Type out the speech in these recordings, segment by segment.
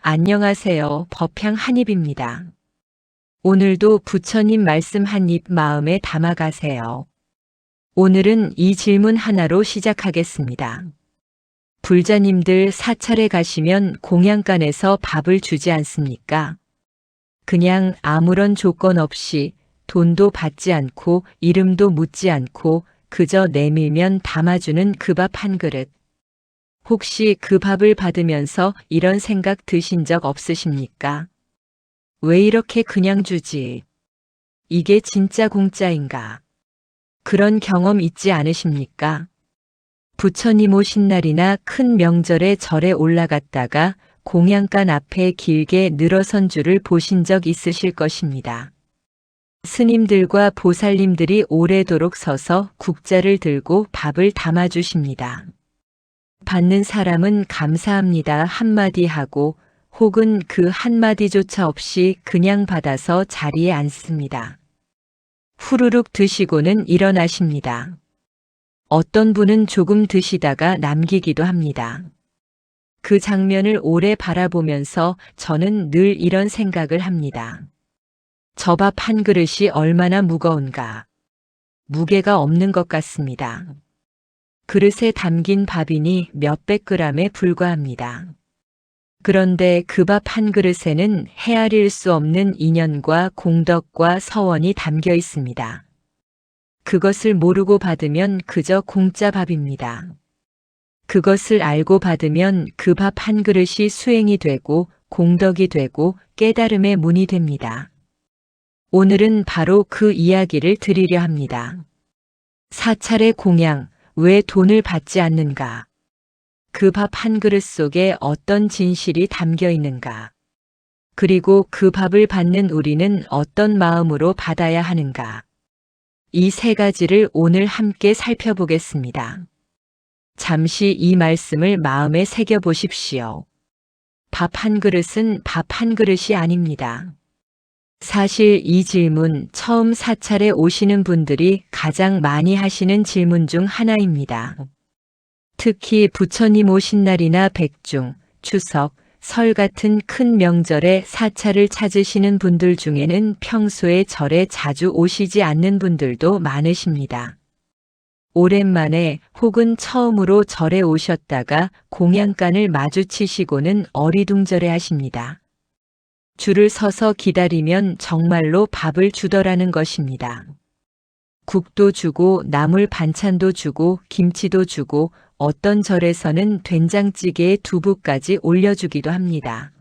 안녕하세요. 법향 한입입니다. 오늘도 부처님 말씀 한 입 마음에 담아가세요. 오늘은 이 질문 하나로 시작하겠습니다. 불자님들 사찰에 가시면 공양간에서 밥을 주지 않습니까? 그냥 아무런 조건 없이 돈도 받지 않고 이름도 묻지 않고 그저 내밀면 담아주는 그 밥 한 그릇. 혹시 그 밥을 받으면서 이런 생각 드신 적 없으십니까? 왜 이렇게 그냥 주지? 이게 진짜 공짜인가? 그런 경험 있지 않으십니까? 부처님 오신 날이나 큰 명절에 절에 올라갔다가 공양간 앞에 길게 늘어선 줄을 보신 적 있으실 것입니다. 스님들과 보살님들이 오래도록 서서 국자를 들고 밥을 담아주십니다. 받는 사람은 감사합니다 한마디 하고 혹은 그 한마디조차 없이 그냥 받아서 자리에 앉습니다. 후루룩 드시고는 일어나십니다. 어떤 분은 조금 드시다가 남기기도 합니다. 그 장면을 오래 바라보면서 저는 늘 이런 생각을 합니다. 저 밥 한 그릇이 얼마나 무거운가. 무게가 없는 것 같습니다. 그릇에 담긴 밥이니 몇백 그램에 불과합니다. 그런데 그 밥 한 그릇에는 헤아릴 수 없는 인연과 공덕과 서원이 담겨 있습니다. 그것을 모르고 받으면 그저 공짜 밥입니다. 그것을 알고 받으면 그 밥 한 그릇이 수행이 되고 공덕이 되고 깨달음의 문이 됩니다. 오늘은 바로 그 이야기를 드리려 합니다. 사찰의 공양, 왜 돈을 받지 않는가? 그 밥 한 그릇 속에 어떤 진실이 담겨 있는가? 그리고 그 밥을 받는 우리는 어떤 마음으로 받아야 하는가? 이 세 가지를 오늘 함께 살펴보겠습니다. 잠시 이 말씀을 마음에 새겨 보십시오. 밥 한 그릇은 밥 한 그릇이 아닙니다. 사실 이 질문 처음 사찰에 오시는 분들이 가장 많이 하시는 질문 중 하나입니다. 특히 부처님 오신 날이나 백중, 추석, 설 같은 큰 명절에 사찰을 찾으시는 분들 중에는 평소에 절에 자주 오시지 않는 분들도 많으십니다. 오랜만에 혹은 처음으로 절에 오셨다가 공양간을 마주치시고는 어리둥절해 하십니다. 줄을 서서 기다리면 정말로 밥을 주더라는 것입니다. 국도 주고 나물 반찬도 주고 김치도 주고 어떤 절에서는 된장찌개에 두부까지 올려주기도 합니다.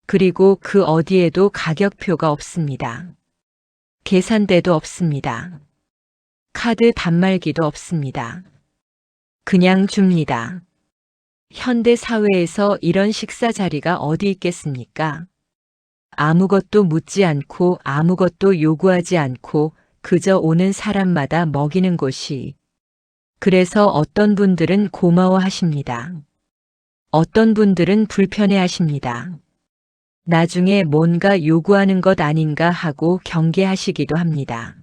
그리고 그 어디에도 가격표가 없습니다. 계산대도 없습니다. 카드 단말기도 없습니다. 그냥 줍니다. 현대 사회에서 이런 식사 자리가 어디 있겠습니까? 아무것도 묻지 않고 아무것도 요구하지 않고 그저 오는 사람마다 먹이는 곳이. 그래서 어떤 분들은 고마워하십니다. 어떤 분들은 불편해하십니다. 나중에 뭔가 요구하는 것 아닌가 하고 경계하시기도 합니다.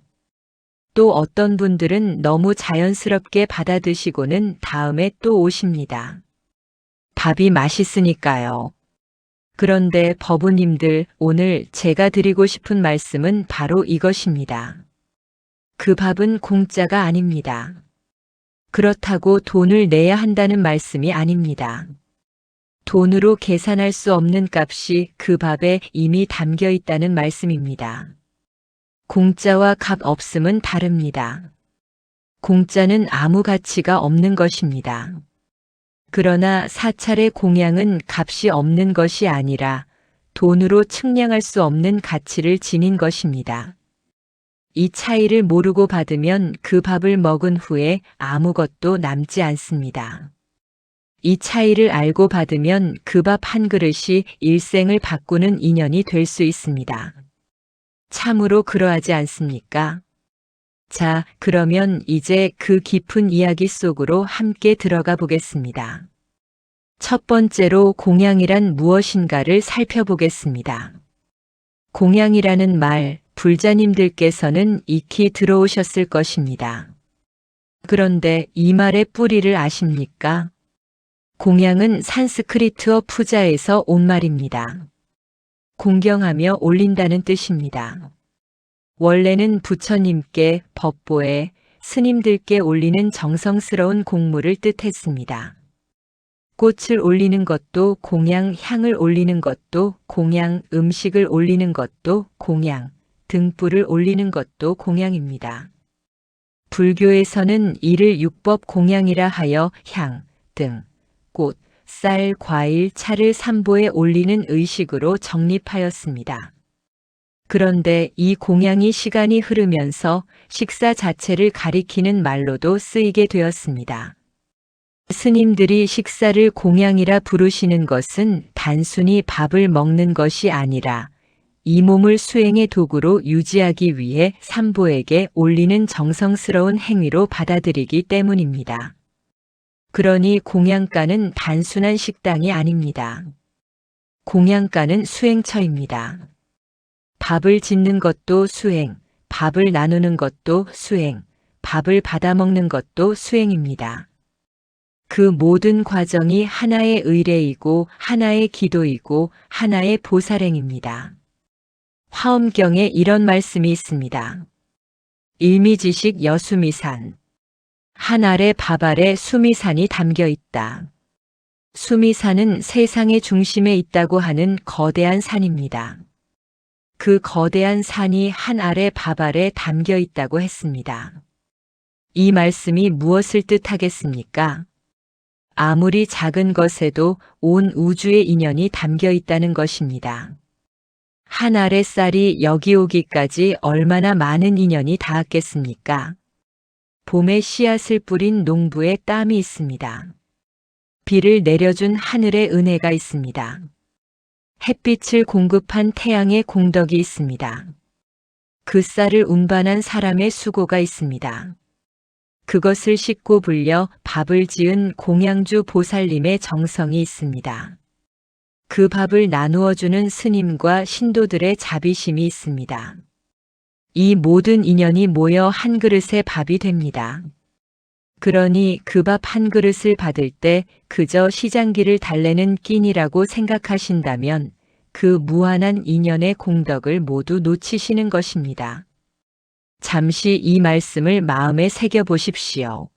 또 어떤 분들은 너무 자연스럽게 받아드시고는 다음에 또 오십니다. 밥이 맛있으니까요. 그런데 법우님들, 오늘 제가 드리고 싶은 말씀은 바로 이것입니다. 그 밥은 공짜가 아닙니다. 그렇다고 돈을 내야 한다는 말씀이 아닙니다. 돈으로 계산할 수 없는 값이 그 밥에 이미 담겨 있다는 말씀입니다. 공짜와 값 없음은 다릅니다. 공짜는 아무 가치가 없는 것입니다. 그러나 사찰의 공양은 값이 없는 것이 아니라 돈으로 측량할 수 없는 가치를 지닌 것입니다. 이 차이를 모르고 받으면 그 밥을 먹은 후에 아무것도 남지 않습니다. 이 차이를 알고 받으면 그 밥 한 그릇이 일생을 바꾸는 인연이 될 수 있습니다. 참으로 그러하지 않습니까? 자, 그러면 이제 그 깊은 이야기 속으로 함께 들어가 보겠습니다. 첫 번째로 공양이란 무엇인가를 살펴보겠습니다. 공양이라는 말, 불자님들께서는 익히 들어오셨을 것입니다. 그런데 이 말의 뿌리를 아십니까? 공양은 산스크리트어 푸자에서 온 말입니다. 공경하며 올린다는 뜻입니다. 원래는 부처님께, 법보에, 스님들께 올리는 정성스러운 공물을 뜻했습니다. 꽃을 올리는 것도 공양, 향을 올리는 것도 공양, 음식을 올리는 것도 공양, 등불을 올리는 것도 공양입니다. 불교에서는 이를 육법 공양이라 하여 향, 등, 꽃, 쌀, 과일, 차를 삼보에 올리는 의식으로 정립하였습니다. 그런데 이 공양이 시간이 흐르면서 식사 자체를 가리키는 말로도 쓰이게 되었습니다. 스님들이 식사를 공양이라 부르시는 것은 단순히 밥을 먹는 것이 아니라 이 몸을 수행의 도구로 유지하기 위해 삼보에게 올리는 정성스러운 행위로 받아들이기 때문입니다. 그러니 공양가는 단순한 식당이 아닙니다. 공양가는 수행처입니다. 밥을 짓는 것도 수행, 밥을 나누는 것도 수행, 밥을 받아먹는 것도 수행입니다. 그 모든 과정이 하나의 의례이고 하나의 기도이고 하나의 보살행입니다. 화엄경에 이런 말씀이 있습니다. 일미지식 여수미산. 한 알의 밥 아래 수미산이 담겨 있다. 수미산은 세상의 중심에 있다고 하는 거대한 산입니다. 그 거대한 산이 한 알의 밥 아래 담겨 있다고 했습니다. 이 말씀이 무엇을 뜻하겠습니까? 아무리 작은 것에도 온 우주의 인연이 담겨 있다는 것입니다. 한 알의 쌀이 여기 오기까지 얼마나 많은 인연이 닿았겠습니까? 봄에 씨앗을 뿌린 농부의 땀이 있습니다. 비를 내려준 하늘의 은혜가 있습니다. 햇빛을 공급한 태양의 공덕이 있습니다. 그 쌀을 운반한 사람의 수고가 있습니다. 그것을 싣고 불려 밥을 지은 공양주 보살님의 정성이 있습니다. 그 밥을 나누어 주는 스님과 신도들의 자비심이 있습니다. 이 모든 인연이 모여 한 그릇의 밥이 됩니다. 그러니 그 밥 한 그릇을 받을 때 그저 시장기를 달래는 끼니라고 생각하신다면 그 무한한 인연의 공덕을 모두 놓치시는 것입니다. 잠시 이 말씀을 마음에 새겨 보십시오.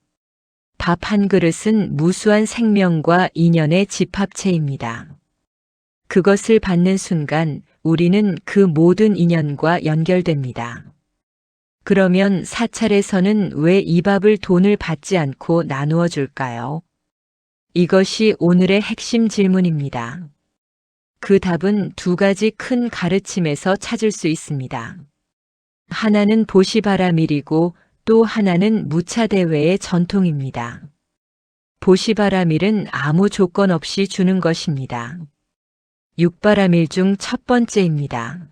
밥 한 그릇은 무수한 생명과 인연의 집합체입니다. 그것을 받는 순간 우리는 그 모든 인연과 연결됩니다. 그러면 사찰에서는 왜 이 밥을 돈을 받지 않고 나누어 줄까요? 이것이 오늘의 핵심 질문입니다. 그 답은 두 가지 큰 가르침에서 찾을 수 있습니다. 하나는 보시바라밀이고 또 하나는 무차대회의 전통입니다. 보시바라밀은 아무 조건 없이 주는 것입니다. 육바라밀 중 첫 번째입니다.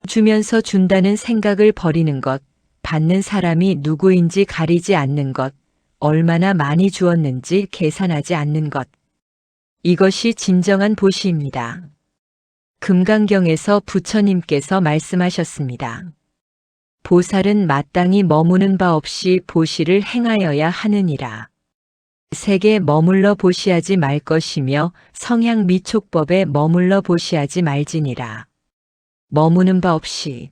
주면서 준다는 생각을 버리는 것, 받는 사람이 누구인지 가리지 않는 것, 얼마나 많이 주었는지 계산하지 않는 것. 이것이 진정한 보시입니다. 금강경에서 부처님께서 말씀하셨습니다. 보살은 마땅히 머무는 바 없이 보시를 행하여야 하느니라. 색에 머물러 보시하지 말 것이며 성향 미촉법에 머물러 보시하지 말지니라. 머무는 바 없이.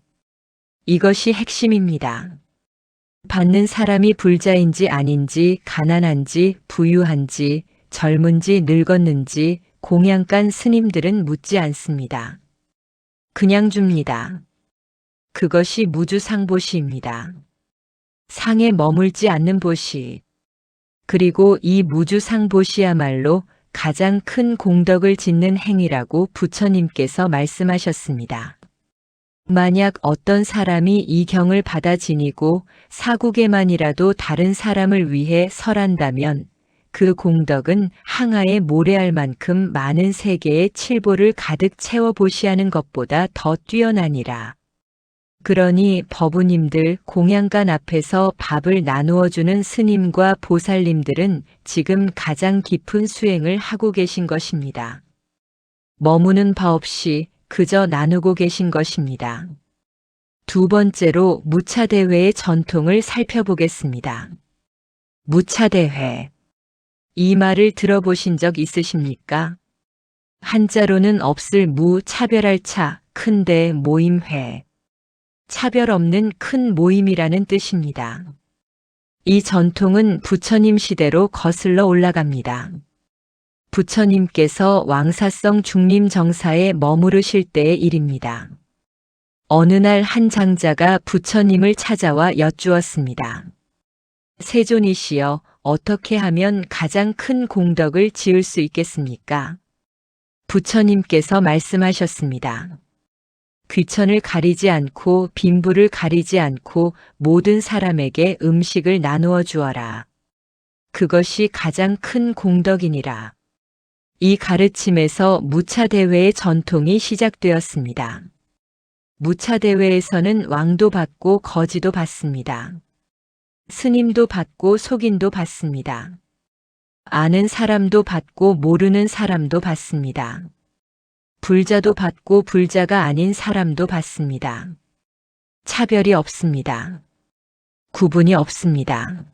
이것이 핵심입니다. 받는 사람이 불자인지 아닌지, 가난한지, 부유한지, 젊은지, 늙었는지 공양간 스님들은 묻지 않습니다. 그냥 줍니다. 그것이 무주상보시입니다. 상에 머물지 않는 보시. 그리고 이 무주상보시야말로 가장 큰 공덕을 짓는 행위라고 부처님께서 말씀하셨습니다. 만약 어떤 사람이 이 경을 받아 지니고 사국에만이라도 다른 사람을 위해 설한다면 그 공덕은 항아에 모래알 만큼 많은 세계의 칠보를 가득 채워 보시하는 것보다 더 뛰어나니라. 그러니 법우님들 공양간 앞에서 밥을 나누어 주는 스님과 보살님들은 지금 가장 깊은 수행을 하고 계신 것입니다. 머무는 바 없이 그저 나누고 계신 것입니다. 두 번째로 무차대회의 전통을 살펴보겠습니다. 무차대회. 이 말을 들어보신 적 있으십니까? 한자로는 없을 무 차별할 차, 큰데 모임회. 차별 없는 큰 모임이라는 뜻입니다. 이 전통은 부처님 시대로 거슬러 올라갑니다. 부처님께서 왕사성 중림정사에 머무르실 때의 일입니다. 어느 날 한 장자가 부처님을 찾아와 여쭈었습니다. 세존이시여, 어떻게 하면 가장 큰 공덕을 지을 수 있겠습니까? 부처님께서 말씀하셨습니다. 귀천을 가리지 않고 빈부를 가리지 않고 모든 사람에게 음식을 나누어 주어라. 그것이 가장 큰 공덕이니라. 이 가르침에서 무차대회의 전통이 시작되었습니다. 무차대회에서는 왕도 받고 거지도 받습니다. 스님도 받고 속인도 받습니다. 아는 사람도 받고 모르는 사람도 받습니다. 불자도 받고 불자가 아닌 사람도 받습니다. 차별이 없습니다. 구분이 없습니다.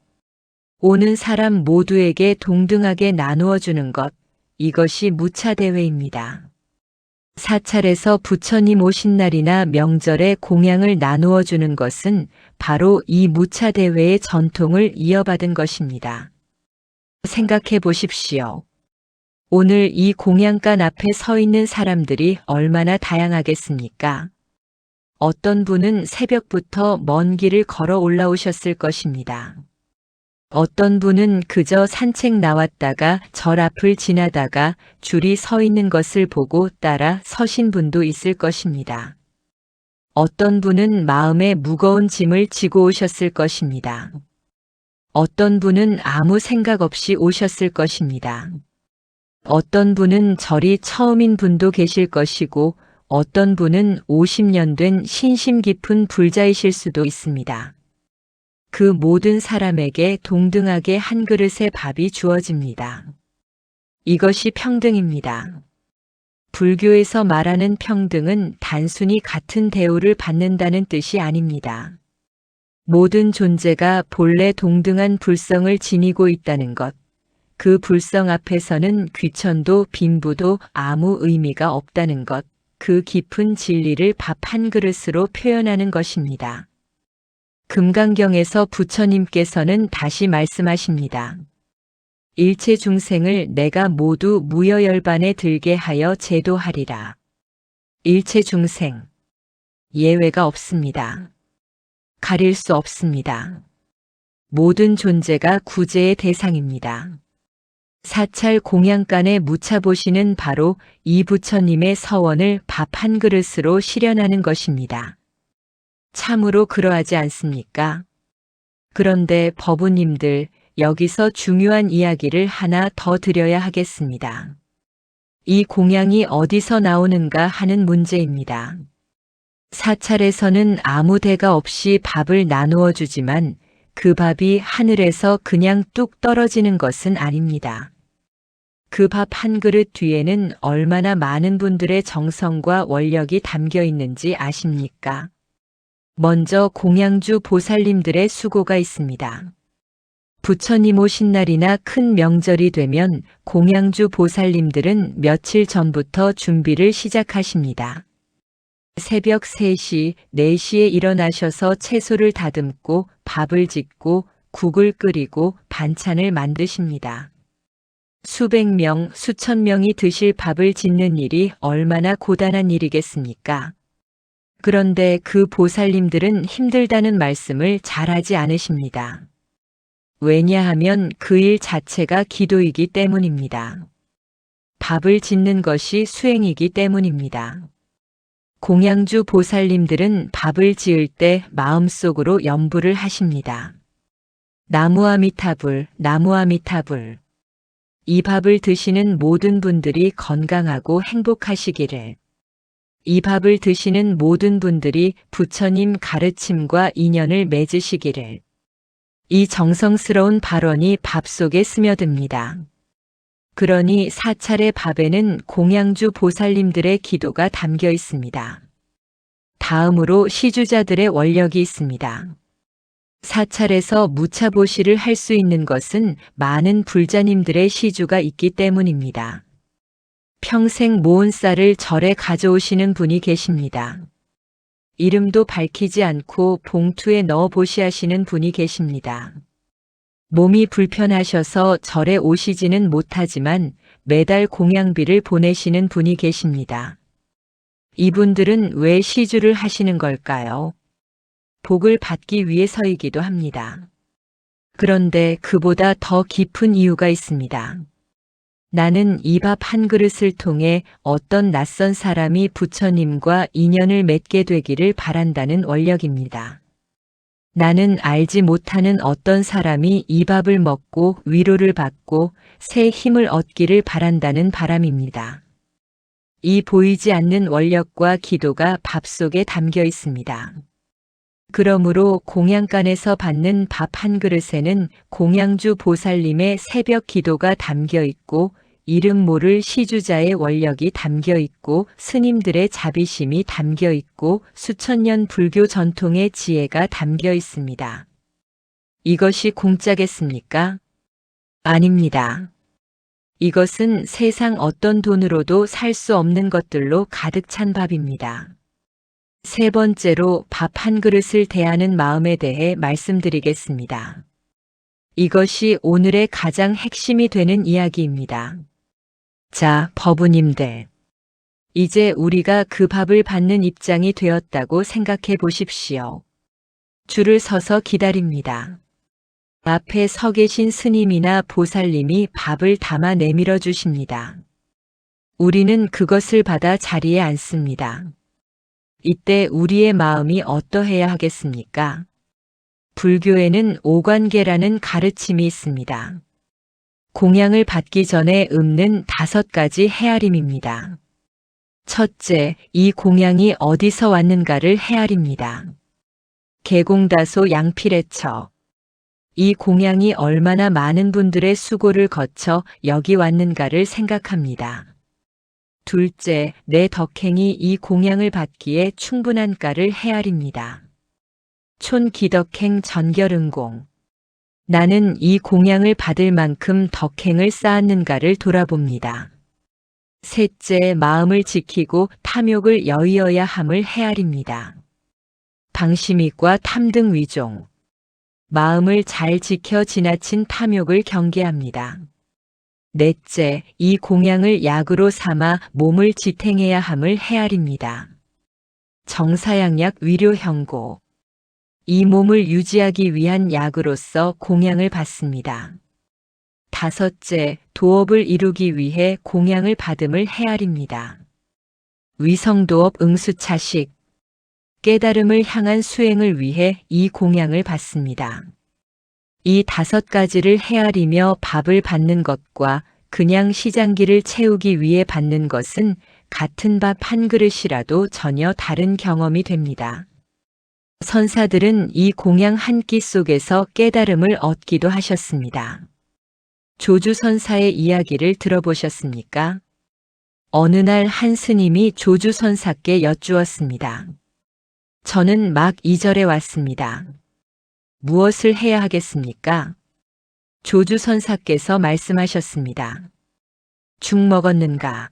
오는 사람 모두에게 동등하게 나누어 주는 것, 이것이 무차대회입니다. 사찰에서 부처님 오신 날이나 명절에 공양을 나누어 주는 것은 바로 이 무차대회의 전통을 이어받은 것입니다. 생각해 보십시오. 오늘 이 공양간 앞에 서 있는 사람들이 얼마나 다양하겠습니까? 어떤 분은 새벽부터 먼 길을 걸어 올라오셨을 것입니다. 어떤 분은 그저 산책 나왔다가 절 앞을 지나다가 줄이 서 있는 것을 보고 따라 서신 분도 있을 것입니다. 어떤 분은 마음에 무거운 짐을 지고 오셨을 것입니다. 어떤 분은 아무 생각 없이 오셨을 것입니다. 어떤 분은 절이 처음인 분도 계실 것이고 어떤 분은 50년 된 신심 깊은 불자이실 수도 있습니다. 그 모든 사람에게 동등하게 한 그릇의 밥이 주어집니다. 이것이 평등입니다. 불교에서 말하는 평등은 단순히 같은 대우를 받는다는 뜻이 아닙니다. 모든 존재가 본래 동등한 불성을 지니고 있다는 것, 그 불성 앞에서는 귀천도 빈부도 아무 의미가 없다는 것, 그 깊은 진리를 밥 한 그릇으로 표현하는 것입니다. 금강경에서 부처님께서는 다시 말씀하십니다. 일체 중생을 내가 모두 무여열반에 들게 하여 제도하리라. 일체 중생. 예외가 없습니다. 가릴 수 없습니다. 모든 존재가 구제의 대상입니다. 사찰 공양간의 무차보시는 바로 이 부처님의 서원을 밥 한 그릇으로 실현하는 것입니다. 참으로 그러하지 않습니까? 그런데 법우님들, 여기서 중요한 이야기를 하나 더 드려야 하겠습니다. 이 공양이 어디서 나오는가 하는 문제입니다. 사찰에서는 아무 대가 없이 밥을 나누어 주지만 그 밥이 하늘에서 그냥 뚝 떨어지는 것은 아닙니다. 그 밥 한 그릇 뒤에는 얼마나 많은 분들의 정성과 원력이 담겨 있는지 아십니까? 먼저 공양주 보살님들의 수고가 있습니다. 부처님 오신 날이나 큰 명절이 되면 공양주 보살님들은 며칠 전부터 준비를 시작하십니다. 새벽 3시, 4시에 일어나셔서 채소를 다듬고 밥을 짓고 국을 끓이고 반찬을 만드십니다. 수백 명, 수천 명이 드실 밥을 짓는 일이 얼마나 고단한 일이겠습니까? 그런데 그 보살님들은 힘들다는 말씀을 잘하지 않으십니다. 왜냐하면 그 일 자체가 기도이기 때문입니다. 밥을 짓는 것이 수행이기 때문입니다. 공양주 보살님들은 밥을 지을 때 마음속으로 염불을 하십니다. 나무아미타불, 나무아미타불. 이 밥을 드시는 모든 분들이 건강하고 행복하시기를. 이 밥을 드시는 모든 분들이 부처님 가르침과 인연을 맺으시기를. 이 정성스러운 발언이 밥 속에 스며듭니다. 그러니 사찰의 밥에는 공양주 보살님들의 기도가 담겨 있습니다. 다음으로 시주자들의 원력이 있습니다. 사찰에서 무차보시를 할 수 있는 것은 많은 불자님들의 시주가 있기 때문입니다. 평생 모은 쌀을 절에 가져오시는 분이 계십니다. 이름도 밝히지 않고 봉투에 넣어 보시하시는 분이 계십니다. 몸이 불편하셔서 절에 오시지는 못하지만 매달 공양비를 보내시는 분이 계십니다. 이분들은 왜 시주를 하시는 걸까요? 복을 받기 위해서이기도 합니다. 그런데 그보다 더 깊은 이유가 있습니다. 나는 이 밥 한 그릇을 통해 어떤 낯선 사람이 부처님과 인연을 맺게 되기를 바란다는 원력입니다. 나는 알지 못하는 어떤 사람이 이 밥을 먹고 위로를 받고 새 힘을 얻기를 바란다는 바람입니다. 이 보이지 않는 원력과 기도가 밥 속에 담겨 있습니다. 그러므로 공양간에서 받는 밥 한 그릇에는 공양주 보살님의 새벽 기도가 담겨 있고 이름 모를 시주자의 원력이 담겨 있고 스님들의 자비심이 담겨 있고 수천 년 불교 전통의 지혜가 담겨 있습니다. 이것이 공짜겠습니까? 아닙니다. 이것은 세상 어떤 돈으로도 살 수 없는 것들로 가득 찬 밥입니다. 세 번째로 밥 한 그릇을 대하는 마음에 대해 말씀드리겠습니다. 이것이 오늘의 가장 핵심이 되는 이야기입니다. 자, 법우님들. 이제 우리가 그 밥을 받는 입장이 되었다고 생각해 보십시오. 줄을 서서 기다립니다. 앞에 서 계신 스님이나 보살님이 밥을 담아 내밀어 주십니다. 우리는 그것을 받아 자리에 앉습니다. 이때 우리의 마음이 어떠해야 하겠습니까? 불교에는 오관계라는 가르침이 있습니다. 공양을 받기 전에 읊는 5가지 헤아림입니다. 첫째, 이 공양이 어디서 왔는가를 헤아립니다. 개공다소 양필에처. 이 공양이 얼마나 많은 분들의 수고를 거쳐 여기 왔는가를 생각합니다. 둘째, 내 덕행이 이 공양을 받기에 충분한가를 헤아립니다. 촌기덕행 전결응공. 나는 이 공양을 받을 만큼 덕행을 쌓았는가를 돌아봅니다. 셋째, 마음을 지키고 탐욕을 여의어야 함을 헤아립니다. 방심익과 탐등 위종. 마음을 잘 지켜 지나친 탐욕을 경계합니다. 넷째, 이 공양을 약으로 삼아 몸을 지탱해야 함을 헤아립니다. 정사양약 위료형고. 이 몸을 유지하기 위한 약으로서 공양을 받습니다. 다섯째, 도업을 이루기 위해 공양을 받음을 헤아립니다. 위성도업 응수차식. 깨달음을 향한 수행을 위해 이 공양을 받습니다. 이 5가지를 헤아리며 밥을 받는 것과 그냥 시장기를 채우기 위해 받는 것은 같은 밥 한 그릇이라도 전혀 다른 경험이 됩니다. 선사들은 이 공양 한 끼 속에서 깨달음을 얻기도 하셨습니다. 조주선사의 이야기를 들어보셨습니까? 어느 날 한 스님이 조주선사께 여쭈었습니다. 저는 막 이 절에 왔습니다. 무엇을 해야 하겠습니까? 조주선사께서 말씀하셨습니다. 죽 먹었는가?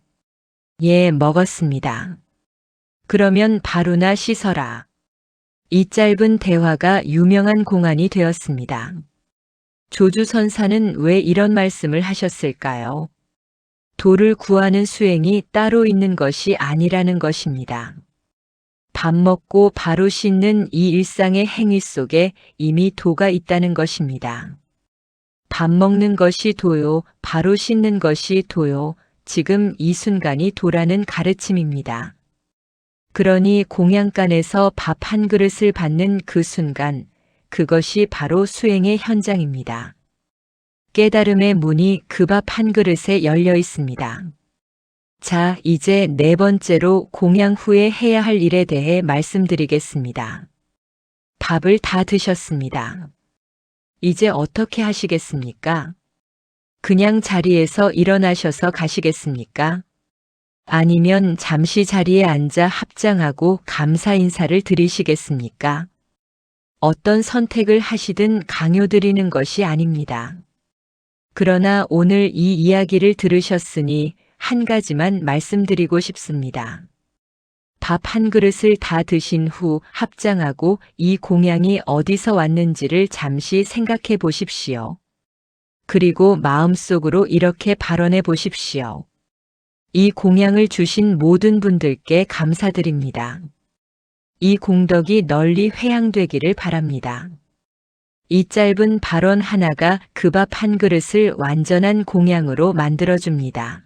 예, 먹었습니다. 그러면 바로나 씻어라. 이 짧은 대화가 유명한 공안이 되었습니다. 조주선사는 왜 이런 말씀을 하셨을까요? 도를 구하는 수행이 따로 있는 것이 아니라는 것입니다. 밥 먹고 바로 씻는 이 일상의 행위 속에 이미 도가 있다는 것입니다. 밥 먹는 것이 도요, 바로 씻는 것이 도요, 지금 이 순간이 도라는 가르침입니다. 그러니 공양간에서 밥 한 그릇을 받는 그 순간, 그것이 바로 수행의 현장입니다. 깨달음의 문이 그 밥 한 그릇에 열려 있습니다. 자, 이제 네 번째로 공양 후에 해야 할 일에 대해 말씀드리겠습니다. 밥을 다 드셨습니다. 이제 어떻게 하시겠습니까? 그냥 자리에서 일어나셔서 가시겠습니까? 아니면 잠시 자리에 앉아 합장하고 감사 인사를 드리시겠습니까? 어떤 선택을 하시든 강요드리는 것이 아닙니다. 그러나 오늘 이 이야기를 들으셨으니 한 가지만 말씀드리고 싶습니다. 밥 한 그릇을 다 드신 후 합장하고 이 공양이 어디서 왔는지를 잠시 생각해 보십시오. 그리고 마음속으로 이렇게 발언해 보십시오. 이 공양을 주신 모든 분들께 감사드립니다. 이 공덕이 널리 회양되기를 바랍니다. 이 짧은 발언 하나가 그 밥 한 그릇을 완전한 공양으로 만들어줍니다.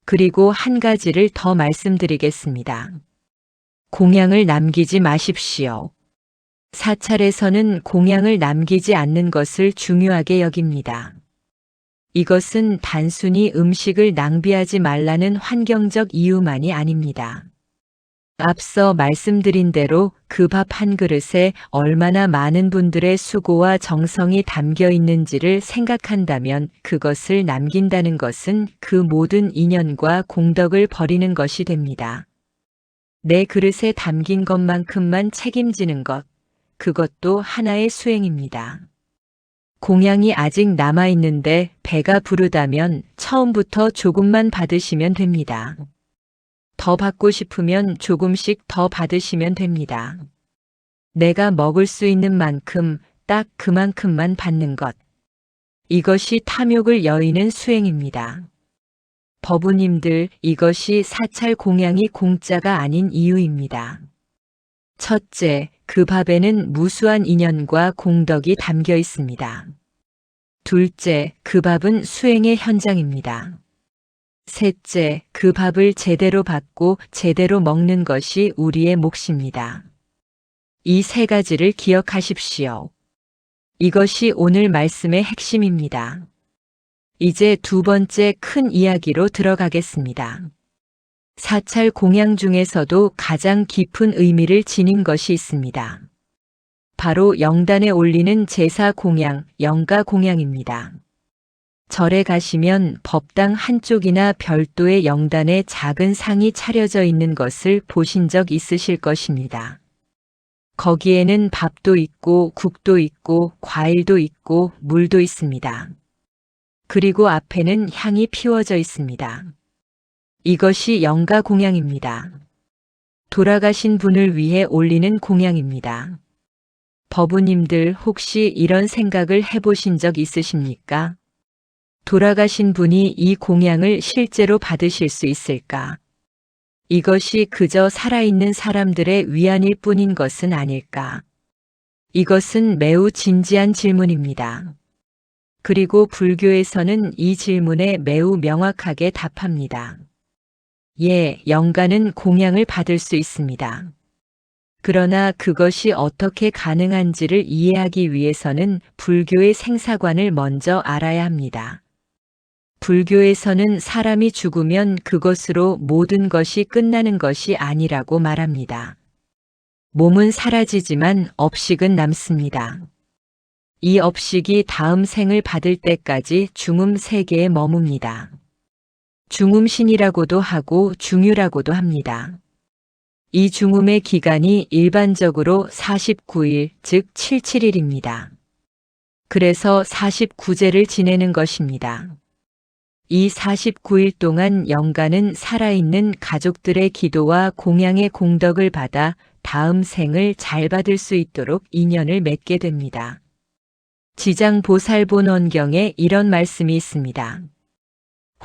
그리고 한 가지를 더 말씀드리겠습니다. 공양을 남기지 마십시오. 사찰에서는 공양을 남기지 않는 것을 중요하게 여깁니다. 이것은 단순히 음식을 낭비하지 말라는 환경적 이유만이 아닙니다. 앞서 말씀드린 대로 그 밥 한 그릇에 얼마나 많은 분들의 수고와 정성이 담겨 있는지를 생각한다면 그것을 남긴다는 것은 그 모든 인연과 공덕을 버리는 것이 됩니다. 내 그릇에 담긴 것만큼만 책임지는 것, 그것도 하나의 수행입니다. 공양이 아직 남아있는데 배가 부르다면 처음부터 조금만 받으시면 됩니다. 더 받고 싶으면 조금씩 더 받으시면 됩니다. 내가 먹을 수 있는 만큼 딱 그만큼만 받는 것. 이것이 탐욕을 여의는 수행입니다. 법우님들, 이것이 사찰 공양이 공짜가 아닌 이유입니다. 첫째, 그 밥에는 무수한 인연과 공덕이 담겨 있습니다. 둘째, 그 밥은 수행의 현장입니다. 셋째, 그 밥을 제대로 받고 제대로 먹는 것이 우리의 몫입니다. 이 세 가지를 기억하십시오. 이것이 오늘 말씀의 핵심입니다. 이제 두 번째 큰 이야기로 들어가겠습니다. 사찰 공양 중에서도 가장 깊은 의미를 지닌 것이 있습니다. 바로 영단에 올리는 제사 공양, 영가 공양입니다. 절에 가시면 법당 한쪽이나 별도의 영단에 작은 상이 차려져 있는 것을 보신 적 있으실 것입니다. 거기에는 밥도 있고 국도 있고 과일도 있고 물도 있습니다. 그리고 앞에는 향이 피워져 있습니다. 이것이 영가 공양입니다. 돌아가신 분을 위해 올리는 공양입니다. 법우님들, 혹시 이런 생각을 해보신 적 있으십니까? 돌아가신 분이 이 공양을 실제로 받으실 수 있을까? 이것이 그저 살아있는 사람들의 위안일 뿐인 것은 아닐까? 이것은 매우 진지한 질문입니다. 그리고 불교에서는 이 질문에 매우 명확하게 답합니다. 예, 영가는 공양을 받을 수 있습니다. 그러나 그것이 어떻게 가능한지를 이해하기 위해서는 불교의 생사관을 먼저 알아야 합니다. 불교에서는 사람이 죽으면 그것으로 모든 것이 끝나는 것이 아니라고 말합니다. 몸은 사라지지만 업식은 남습니다. 이 업식이 다음 생을 받을 때까지 중음 세계에 머뭅니다. 중음신이라고도 하고 중유라고도 합니다. 이 중음의 기간이 일반적으로 49일, 즉 77일입니다. 그래서 49제를 지내는 것입니다. 이 49일 동안 영가는 살아있는 가족들의 기도와 공양의 공덕을 받아 다음 생을 잘 받을 수 있도록 인연을 맺게 됩니다. 지장보살본원경에 이런 말씀이 있습니다.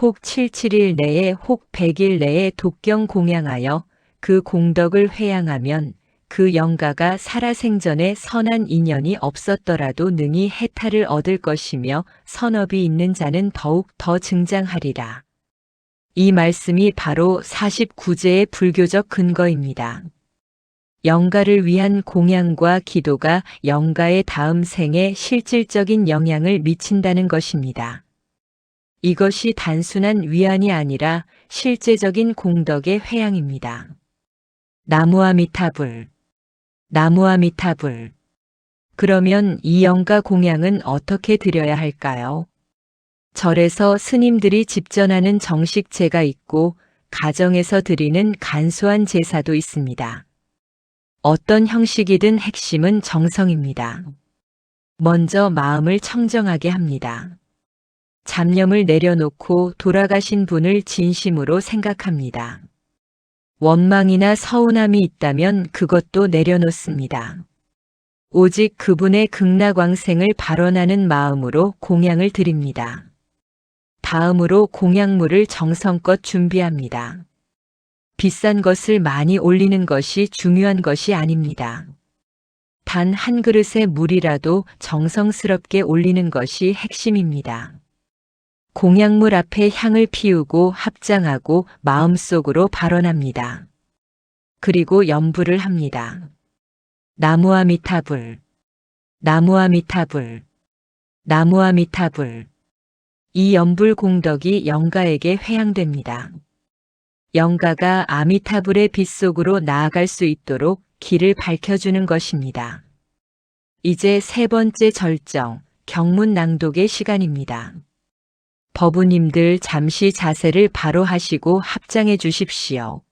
혹 77일 내에 혹 100일 내에 독경 공양하여 그 공덕을 회양하면 그 영가가 살아생전에 선한 인연이 없었더라도 능히 해탈을 얻을 것이며 선업이 있는 자는 더욱 더 증장하리라. 이 말씀이 바로 49제의 불교적 근거입니다. 영가를 위한 공양과 기도가 영가의 다음 생에 실질적인 영향을 미친다는 것입니다. 이것이 단순한 위안이 아니라 실제적인 공덕의 회양입니다. 나무아미타불. 나무아미타불. 그러면 이 영가 공양은 어떻게 드려야 할까요? 절에서 스님들이 집전하는 정식제가 있고 가정에서 드리는 간소한 제사도 있습니다. 어떤 형식이든 핵심은 정성입니다. 먼저 마음을 청정하게 합니다. 잡념을 내려놓고 돌아가신 분을 진심으로 생각합니다. 원망이나 서운함이 있다면 그것도 내려놓습니다. 오직 그분의 극락왕생을 발언하는 마음으로 공양을 드립니다. 다음으로 공양물을 정성껏 준비합니다. 비싼 것을 많이 올리는 것이 중요한 것이 아닙니다. 단 한 그릇의 물이라도 정성스럽게 올리는 것이 핵심입니다. 공양물 앞에 향을 피우고 합장하고 마음속으로 발언합니다. 그리고 염불을 합니다. 나무아미타불, 나무아미타불, 나무아미타불. 이 염불 공덕이 영가에게 회향됩니다. 영가가 아미타불의 빛 속으로 나아갈 수 있도록 길을 밝혀주는 것입니다. 이제 세 번째 절정, 경문 낭독의 시간입니다. 법우님들 잠시 자세를 바로 하시고 합장해 주십시오.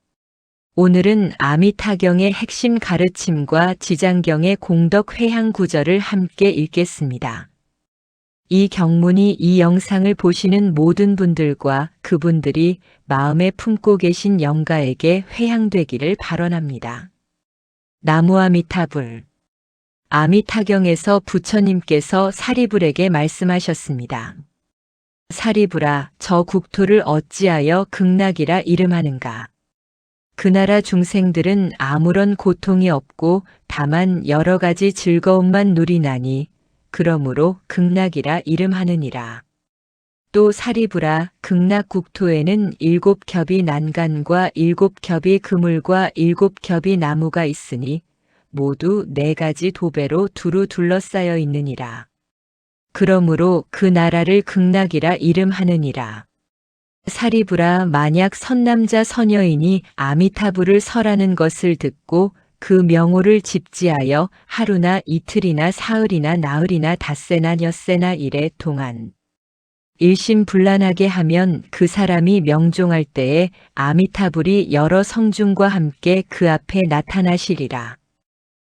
오늘은 아미타경의 핵심 가르침과 지장경의 공덕 회향 구절을 함께 읽겠습니다. 이 경문이 이 영상을 보시는 모든 분들과 그분들이 마음에 품고 계신 영가에게 회향되기를 발언합니다. 나무아미타불. 아미타경에서 부처님께서 사리불에게 말씀하셨습니다. 사리불아, 저 국토를 어찌하여 극락이라 이름하는가? 그 나라 중생들은 아무런 고통이 없고 다만 여러 가지 즐거움만 누리나니 그러므로 극락이라 이름하느니라. 또 사리불아, 극락 국토에는 7겹이 난간과 7겹이 그물과 7겹이 나무가 있으니 모두 4가지 도배로 두루 둘러싸여 있느니라. 그러므로 그 나라를 극락이라 이름하느니라. 사리불아, 만약 선남자 선여인이 아미타불을 설하는 것을 듣고 그 명호를 집지하여 하루나 이틀이나 사흘이나 나흘이나 닷새나 엿새나 이래 동안 일심불란하게 하면 그 사람이 명종할 때에 아미타불이 여러 성중과 함께 그 앞에 나타나시리라.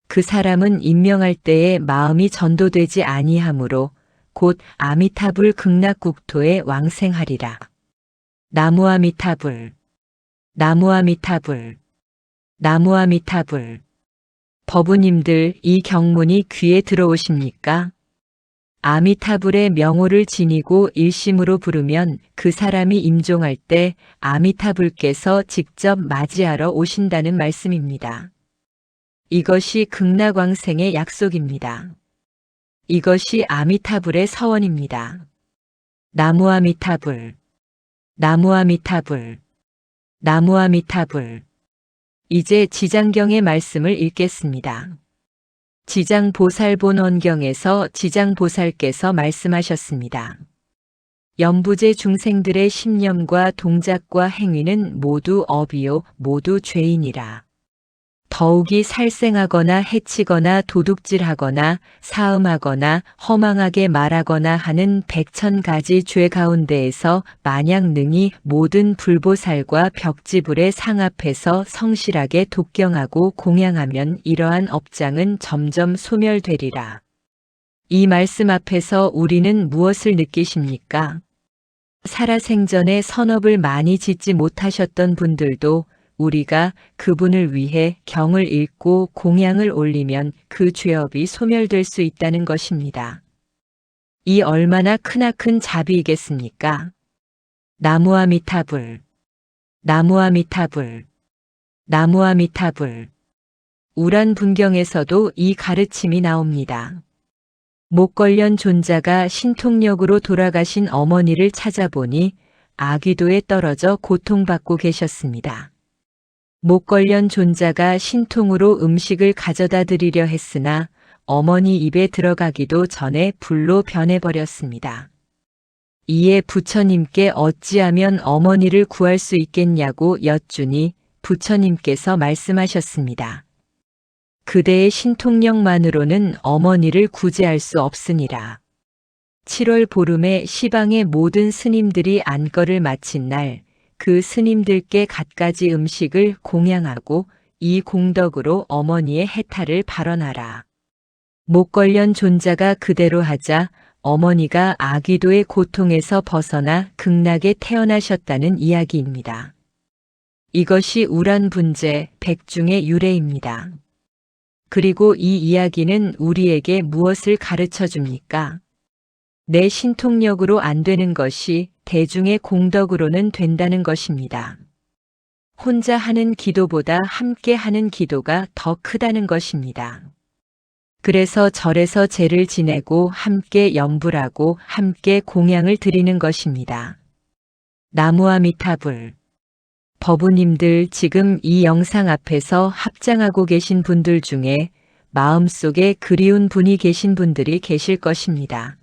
그 사람은 임명할 때에 마음이 전도되지 아니하므로 곧 아미타불 극락국토에 왕생하리라. 나무아미타불, 나무아미타불, 나무아미타불. 법우님들 이 경문이 귀에 들어오십니까? 아미타불의 명호를 지니고 일심으로 부르면 그 사람이 임종할 때 아미타불께서 직접 맞이하러 오신다는 말씀입니다. 이것이 극락왕생의 약속입니다. 이것이 아미타불의 서원입니다. 나무아미타불, 나무아미타불, 나무아미타불. 이제 지장경의 말씀을 읽겠습니다. 지장보살본원경에서 지장보살께서 말씀하셨습니다. 연부제 중생들의 신념과 동작과 행위는 모두 업이요 모두 죄인이라. 더욱이 살생하거나 해치거나 도둑질하거나 사음하거나 허망하게 말하거나 하는 100,000가지 죄 가운데에서 만약 능히 모든 불보살과 벽지불의 상 앞에서 성실하게 독경하고 공양하면 이러한 업장은 점점 소멸되리라. 이 말씀 앞에서 우리는 무엇을 느끼십니까? 살아생전에 선업을 많이 짓지 못하셨던 분들도 우리가 그분을 위해 경을 읽고 공양을 올리면 그 죄업이 소멸될 수 있다는 것입니다. 이 얼마나 크나큰 자비이겠습니까? 나무아미타불, 나무아미타불, 나무아미타불. 우란분경에서도 이 가르침이 나옵니다. 목걸련 존자가 신통력으로 돌아가신 어머니를 찾아보니 아귀도에 떨어져 고통받고 계셨습니다. 목걸련 존자가 신통으로 음식을 가져다 드리려 했으나 어머니 입에 들어가기도 전에 불로 변해버렸습니다. 이에 부처님께 어찌하면 어머니를 구할 수 있겠냐고 여쭈니 부처님께서 말씀하셨습니다. 그대의 신통력만으로는 어머니를 구제할 수 없으니라. 7월 보름에 시방의 모든 스님들이 안거를 마친 날 그 스님들께 갖가지 음식을 공양하고 이 공덕으로 어머니의 해탈을 발언하라. 목걸련 존자가 그대로 하자 어머니가 아귀도의 고통에서 벗어나 극락에 태어나셨다는 이야기입니다. 이것이 우란분재 백중의 유래입니다. 그리고 이 이야기는 우리에게 무엇을 가르쳐 줍니까? 내 신통력으로 안 되는 것이 대중의 공덕으로는 된다는 것입니다. 혼자 하는 기도보다 함께 하는 기도가 더 크다는 것입니다. 그래서 절에서 제를 지내고 함께 염불하고 함께 공양을 드리는 것입니다. 나무아미타불. 법우님들 지금 이 영상 앞에서 합장하고 계신 분들 중에 마음속에 그리운 분이 계신 분들이 계실 것입니다.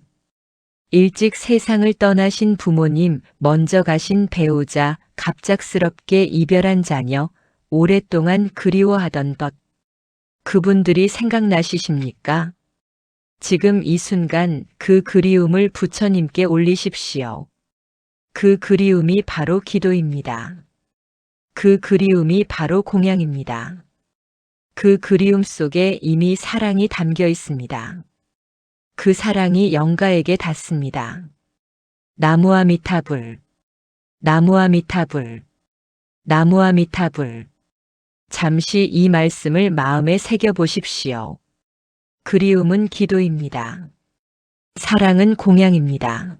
일찍 세상을 떠나신 부모님, 먼저 가신 배우자, 갑작스럽게 이별한 자녀, 오랫동안 그리워하던 것. 그분들이 생각나시십니까? 지금 이 순간 그 그리움을 부처님께 올리십시오. 그 그리움이 바로 기도입니다. 그 그리움이 바로 공양입니다. 그 그리움 속에 이미 사랑이 담겨 있습니다. 그 사랑이 영가에게 닿습니다. 나무아미타불, 나무아미타불, 나무아미타불. 잠시 이 말씀을 마음에 새겨 보십시오. 그리움은 기도입니다. 사랑은 공양입니다.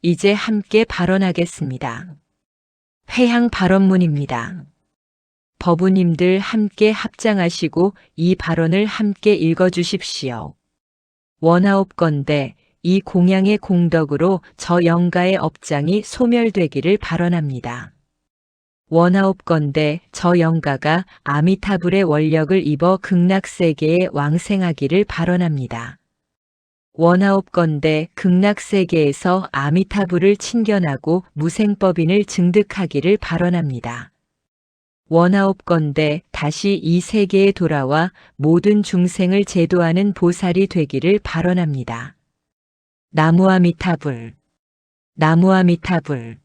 이제 함께 발언하겠습니다. 회향 발언문입니다. 법우님들 함께 합장하시고 이 발언을 함께 읽어주십시오. 원하옵건대 이 공양의 공덕으로 저 영가의 업장이 소멸되기를 발언합니다. 원하옵건대 저 영가가 아미타불의 원력을 입어 극락세계에 왕생하기를 발언합니다. 원하옵건대 극락세계에서 아미타불을 친견하고 무생법인을 증득하기를 발언합니다. 원하옵건대 다시 이 세계에 돌아와 모든 중생을 제도하는 보살이 되기를 발언합니다. 나무아미타불, 나무아미타불,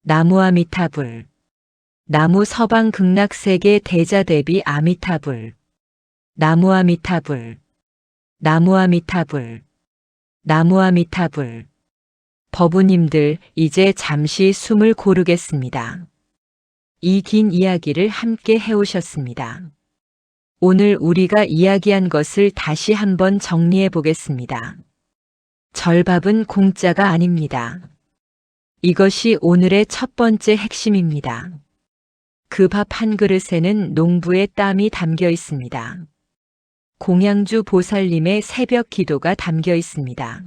나무아미타불. 나무 서방 극락세계 대자대비 아미타불, 나무아미타불, 나무아미타불, 나무아미타불. 법우님들 이제 잠시 숨을 고르겠습니다. 이 긴 이야기를 함께 해오셨습니다. 오늘 우리가 이야기한 것을 다시 한번 정리해 보겠습니다. 절밥은 공짜가 아닙니다. 이것이 오늘의 첫 번째 핵심입니다. 그 밥 한 그릇에는 농부의 땀이 담겨 있습니다. 공양주 보살님의 새벽 기도가 담겨 있습니다.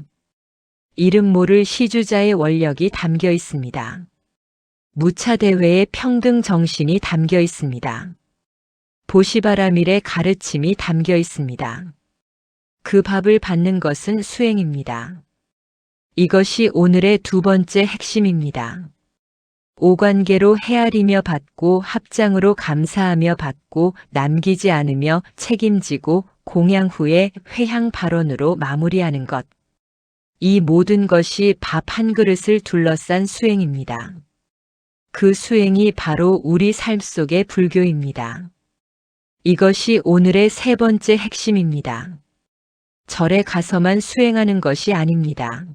이름 모를 시주자의 원력이 담겨 있습니다. 무차대회의 평등 정신이 담겨 있습니다. 보시바라밀의 가르침이 담겨 있습니다. 그 밥을 받는 것은 수행입니다. 이것이 오늘의 두 번째 핵심입니다. 오관계로 헤아리며 받고 합장으로 감사하며 받고 남기지 않으며 책임지고 공양 후에 회향 발언으로 마무리하는 것. 이 모든 것이 밥 한 그릇을 둘러싼 수행입니다. 그 수행이 바로 우리 삶 속의 불교입니다. 이것이 오늘의 세 번째 핵심입니다. 절에 가서만 수행하는 것이 아닙니다.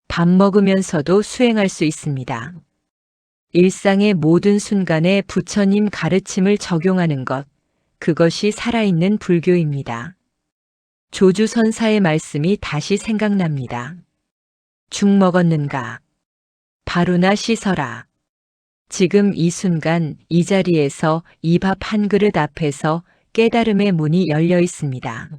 밥 먹으면서도 수행할 수 있습니다. 일상의 모든 순간에 부처님 가르침을 적용하는 것, 그것이 살아있는 불교입니다. 조주선사의 말씀이 다시 생각납니다. 죽 먹었는가? 바루나 씻어라. 지금 이 순간 이 자리에서 이 밥 한 그릇 앞에서 깨달음의 문이 열려 있습니다.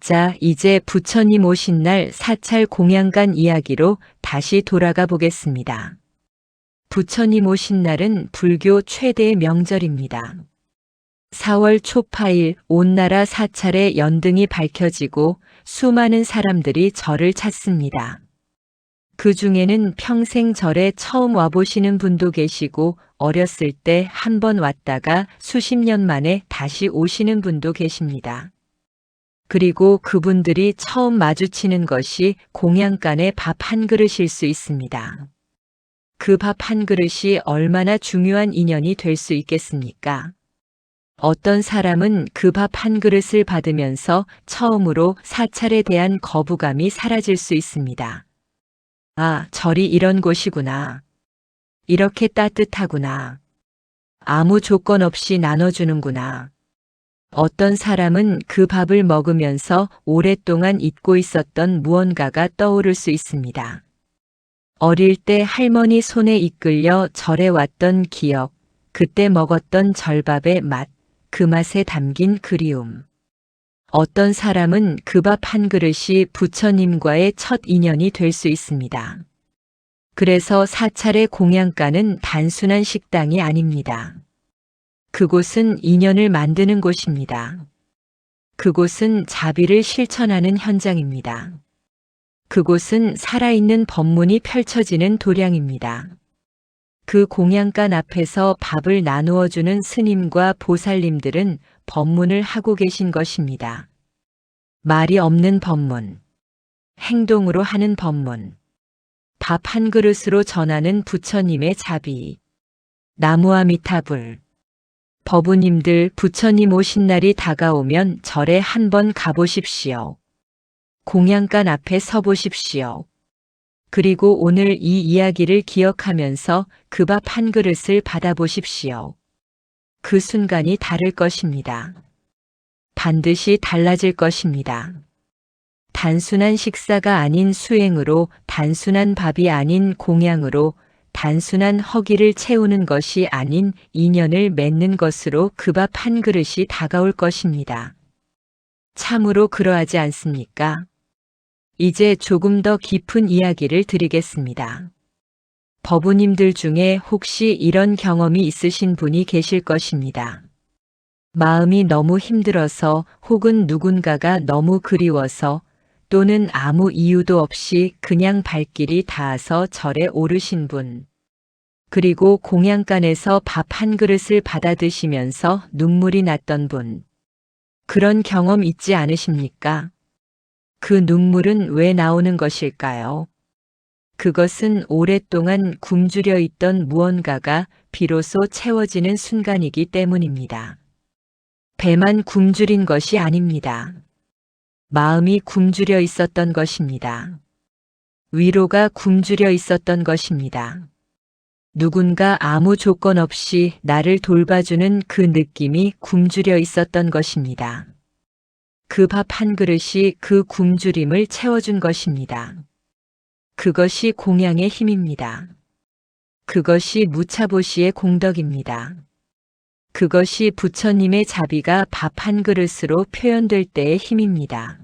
자, 이제 부처님 오신 날 사찰 공양간 이야기로 다시 돌아가 보겠습니다. 부처님 오신 날은 불교 최대의 명절입니다. 4월 초파일 온 나라 사찰의 연등이 밝혀지고 수많은 사람들이 절을 찾습니다. 그 중에는 평생 절에 처음 와보시는 분도 계시고 어렸을 때 한 번 왔다가 수십 년 만에 다시 오시는 분도 계십니다. 그리고 그분들이 처음 마주치는 것이 공양간의 밥 한 그릇일 수 있습니다. 그 밥 한 그릇이 얼마나 중요한 인연이 될 수 있겠습니까? 어떤 사람은 그 밥 한 그릇을 받으면서 처음으로 사찰에 대한 거부감이 사라질 수 있습니다. 아, 절이 이런 곳이구나. 이렇게 따뜻하구나. 아무 조건 없이 나눠주는구나. 어떤 사람은 그 밥을 먹으면서 오랫동안 잊고 있었던 무언가가 떠오를 수 있습니다. 어릴 때 할머니 손에 이끌려 절에 왔던 기억, 그때 먹었던 절밥의 맛, 그 맛에 담긴 그리움. 어떤 사람은 그 밥 한 그릇이 부처님과의 첫 인연이 될 수 있습니다. 그래서 사찰의 공양가는 단순한 식당이 아닙니다. 그곳은 인연을 만드는 곳입니다. 그곳은 자비를 실천하는 현장입니다. 그곳은 살아있는 법문이 펼쳐지는 도량입니다. 그 공양간 앞에서 밥을 나누어 주는 스님과 보살님들은 법문을 하고 계신 것입니다. 말이 없는 법문, 행동으로 하는 법문, 밥 한 그릇으로 전하는 부처님의 자비, 나무아미타불. 법우님들 부처님 오신 날이 다가오면 절에 한번 가보십시오. 공양간 앞에 서보십시오. 그리고 오늘 이 이야기를 기억하면서 그 밥 한 그릇을 받아보십시오. 그 순간이 다를 것입니다. 반드시 달라질 것입니다. 단순한 식사가 아닌 수행으로, 단순한 밥이 아닌 공양으로, 단순한 허기를 채우는 것이 아닌 인연을 맺는 것으로 그 밥 한 그릇이 다가올 것입니다. 참으로 그러하지 않습니까? 이제 조금 더 깊은 이야기를 드리겠습니다. 법우님들 중에 혹시 이런 경험이 있으신 분이 계실 것입니다. 마음이 너무 힘들어서 혹은 누군가가 너무 그리워서 또는 아무 이유도 없이 그냥 발길이 닿아서 절에 오르신 분. 그리고 공양간에서 밥 한 그릇을 받아 드시면서 눈물이 났던 분. 그런 경험 있지 않으십니까? 그 눈물은 왜 나오는 것일까요? 그것은 오랫동안 굶주려 있던 무언가가 비로소 채워지는 순간이기 때문입니다. 배만 굶주린 것이 아닙니다. 마음이 굶주려 있었던 것입니다. 위로가 굶주려 있었던 것입니다. 누군가 아무 조건 없이 나를 돌봐주는 그 느낌이 굶주려 있었던 것입니다. 그 밥 한 그릇이 그 굶주림을 채워준 것입니다. 그것이 공양의 힘입니다. 그것이 무차보시의 공덕입니다. 그것이 부처님의 자비가 밥 한 그릇으로 표현될 때의 힘입니다.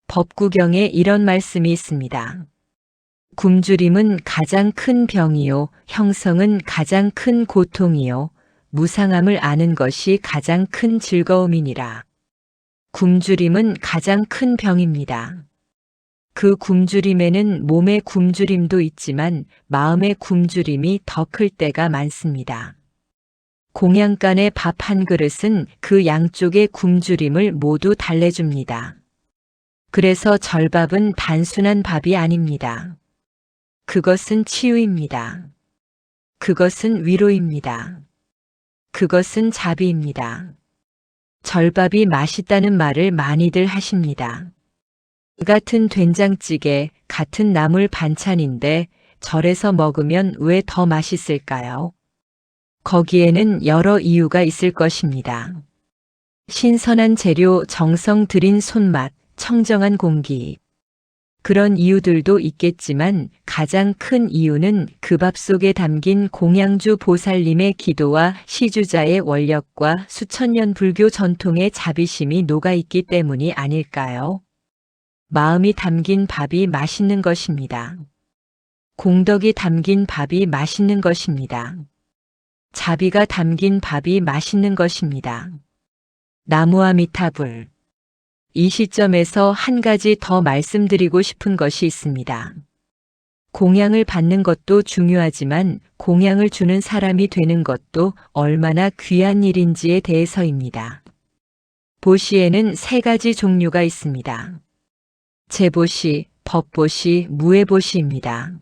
법구경에 이런 말씀이 있습니다. 굶주림은 가장 큰 병이요, 형성은 가장 큰 고통이요, 무상함을 아는 것이 가장 큰 즐거움이니라. 굶주림은 가장 큰 병입니다. 그 굶주림에는 몸의 굶주림도 있지만 마음의 굶주림이 더 클 때가 많습니다. 공양간의 밥 한 그릇은 그 양쪽의 굶주림을 모두 달래줍니다. 그래서 절밥은 단순한 밥이 아닙니다. 그것은 치유입니다. 그것은 위로입니다. 그것은 자비입니다. 절밥이 맛있다는 말을 많이들 하십니다. 같은 된장찌개, 같은 나물 반찬인데 절에서 먹으면 왜 더 맛있을까요? 거기에는 여러 이유가 있을 것입니다. 신선한 재료, 정성 들인 손맛, 청정한 공기. 그런 이유들도 있겠지만 가장 큰 이유는 그 밥 속에 담긴 공양주 보살님의 기도와 시주자의 원력과 수천 년 불교 전통의 자비심이 녹아있기 때문이 아닐까요? 마음이 담긴 밥이 맛있는 것입니다. 공덕이 담긴 밥이 맛있는 것입니다. 자비가 담긴 밥이 맛있는 것입니다. 나무아미타불. 이 시점에서 한 가지 더 말씀드리고 싶은 것이 있습니다. 공양을 받는 것도 중요하지만 공양을 주는 사람이 되는 것도 얼마나 귀한 일인지에 대해서입니다. 보시에는 세 가지 종류가 있습니다. 제보시, 법보시, 무예보시입니다.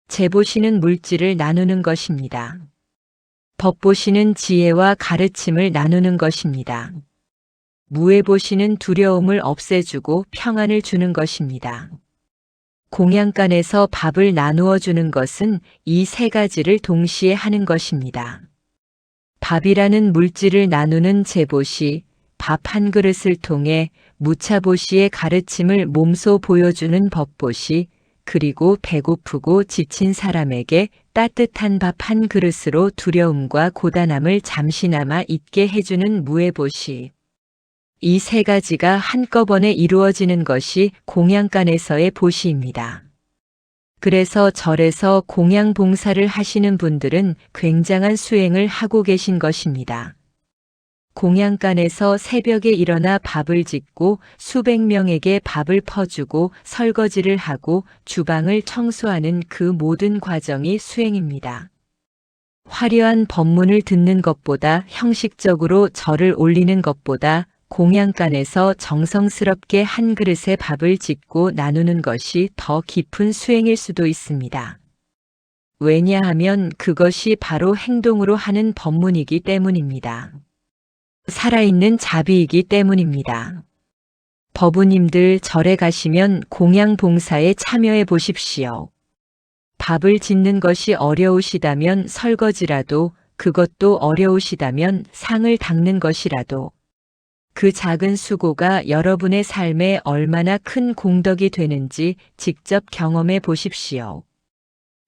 제보시는 물질을 나누는 것입니다. 법보시는 지혜와 가르침을 나누는 것입니다. 무예보시는 두려움을 없애주고 평안을 주는 것입니다. 공양간에서 밥을 나누어 주는 것은 이 세 가지를 동시에 하는 것입니다. 밥이라는 물질을 나누는 제보시, 밥 한 그릇을 통해 무차보시의 가르침을 몸소 보여주는 법보시, 그리고 배고프고 지친 사람에게 따뜻한 밥 한 그릇으로 두려움과 고단함을 잠시나마 잊게 해주는 무예보시. 이 세 가지가 한꺼번에 이루어지는 것이 공양간에서의 보시입니다. 그래서 절에서 공양 봉사를 하시는 분들은 굉장한 수행을 하고 계신 것입니다. 공양간에서 새벽에 일어나 밥을 짓고 수백 명에게 밥을 퍼주고 설거지를 하고 주방을 청소하는 그 모든 과정이 수행입니다. 화려한 법문을 듣는 것보다, 형식적으로 절을 올리는 것보다 공양간에서 정성스럽게 한 그릇의 밥을 짓고 나누는 것이 더 깊은 수행일 수도 있습니다. 왜냐하면 그것이 바로 행동으로 하는 법문이기 때문입니다. 살아있는 자비이기 때문입니다. 법우님들 절에 가시면 공양 봉사에 참여해 보십시오. 밥을 짓는 것이 어려우시다면 설거지라도, 그것도 어려우시다면 상을 닦는 것이라도, 그 작은 수고가 여러분의 삶에 얼마나 큰 공덕이 되는지 직접 경험해 보십시오.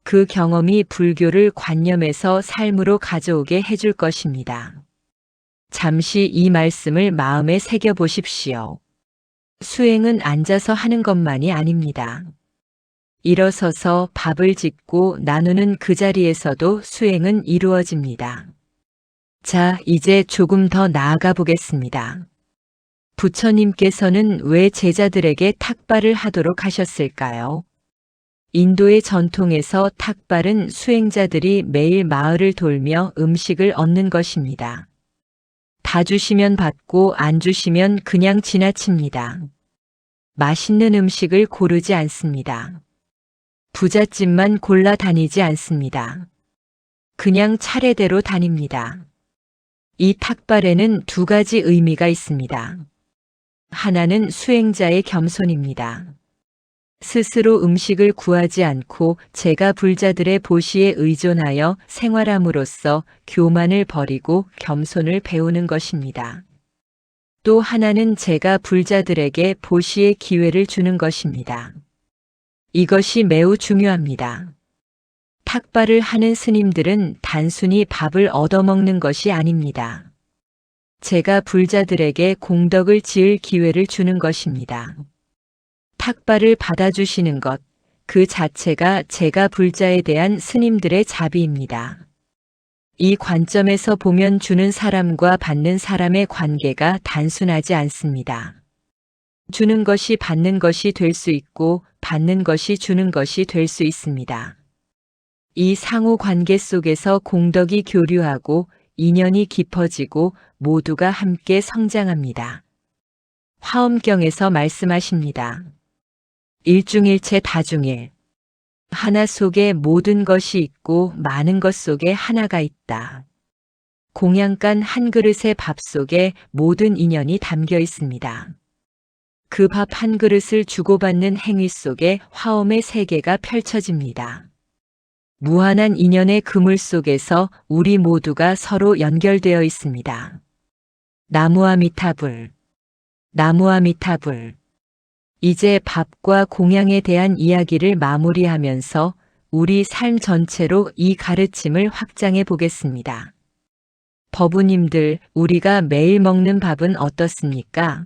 그 경험이 불교를 관념에서 삶으로 가져오게 해줄 것입니다. 잠시 이 말씀을 마음에 새겨 보십시오. 수행은 앉아서 하는 것만이 아닙니다. 일어서서 밥을 짓고 나누는 그 자리에서도 수행은 이루어집니다. 자, 이제 조금 더 나아가 보겠습니다. 부처님께서는 왜 제자들에게 탁발을 하도록 하셨을까요? 인도의 전통에서 탁발은 수행자들이 매일 마을을 돌며 음식을 얻는 것입니다. 다 주시면 받고 안 주시면 그냥 지나칩니다. 맛있는 음식을 고르지 않습니다. 부잣집만 골라 다니지 않습니다. 그냥 차례대로 다닙니다. 이 탁발에는 두 가지 의미가 있습니다. 하나는 수행자의 겸손입니다. 스스로 음식을 구하지 않고 제가 불자들의 보시에 의존하여 생활함으로써 교만을 버리고 겸손을 배우는 것입니다. 또 하나는 제가 불자들에게 보시의 기회를 주는 것입니다. 이것이 매우 중요합니다. 탁발을 하는 스님들은 단순히 밥을 얻어먹는 것이 아닙니다. 제가 불자들에게 공덕을 지을 기회를 주는 것입니다. 탁발을 받아주시는 것, 그 자체가 제가 불자에 대한 스님들의 자비입니다. 이 관점에서 보면 주는 사람과 받는 사람의 관계가 단순하지 않습니다. 주는 것이 받는 것이 될 수 있고 받는 것이 주는 것이 될 수 있습니다. 이 상호 관계 속에서 공덕이 교류하고 인연이 깊어지고 모두가 함께 성장합니다. 화엄경에서 말씀하십니다. 일중일체 다중일. 하나 속에 모든 것이 있고 많은 것 속에 하나가 있다. 공양간 한 그릇의 밥 속에 모든 인연이 담겨 있습니다. 그 밥 한 그릇을 주고받는 행위 속에 화엄의 세계가 펼쳐집니다. 무한한 인연의 그물 속에서 우리 모두가 서로 연결되어 있습니다. 나무아미타불, 나무아미타불. 이제 밥과 공양에 대한 이야기를 마무리하면서 우리 삶 전체로 이 가르침을 확장해 보겠습니다. 법우님들, 우리가 매일 먹는 밥은 어떻습니까?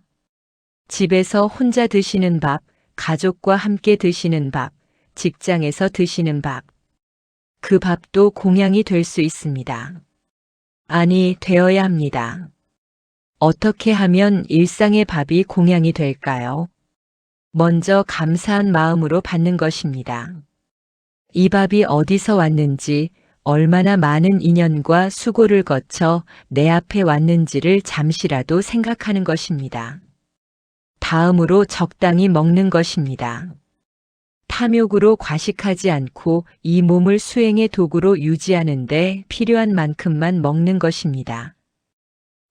집에서 혼자 드시는 밥, 가족과 함께 드시는 밥, 직장에서 드시는 밥. 그 밥도 공양이 될 수 있습니다. 아니, 되어야 합니다. 어떻게 하면 일상의 밥이 공양이 될까요? 먼저 감사한 마음으로 받는 것입니다. 이 밥이 어디서 왔는지, 얼마나 많은 인연과 수고를 거쳐 내 앞에 왔는지를 잠시라도 생각하는 것입니다. 다음으로 적당히 먹는 것입니다. 탐욕으로 과식하지 않고 이 몸을 수행의 도구로 유지하는데 필요한 만큼만 먹는 것입니다.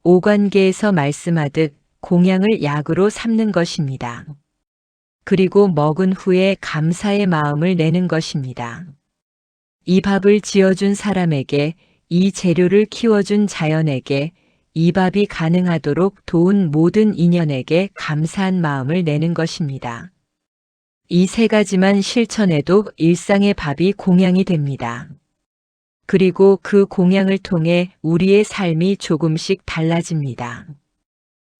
오관계에서 말씀하듯 공양을 약으로 삼는 것입니다. 그리고 먹은 후에 감사의 마음을 내는 것입니다. 이 밥을 지어준 사람에게, 이 재료를 키워준 자연에게, 이 밥이 가능하도록 도운 모든 인연에게 감사한 마음을 내는 것입니다. 이 세 가지만 실천해도 일상의 밥이 공양이 됩니다. 그리고 그 공양을 통해 우리의 삶이 조금씩 달라집니다.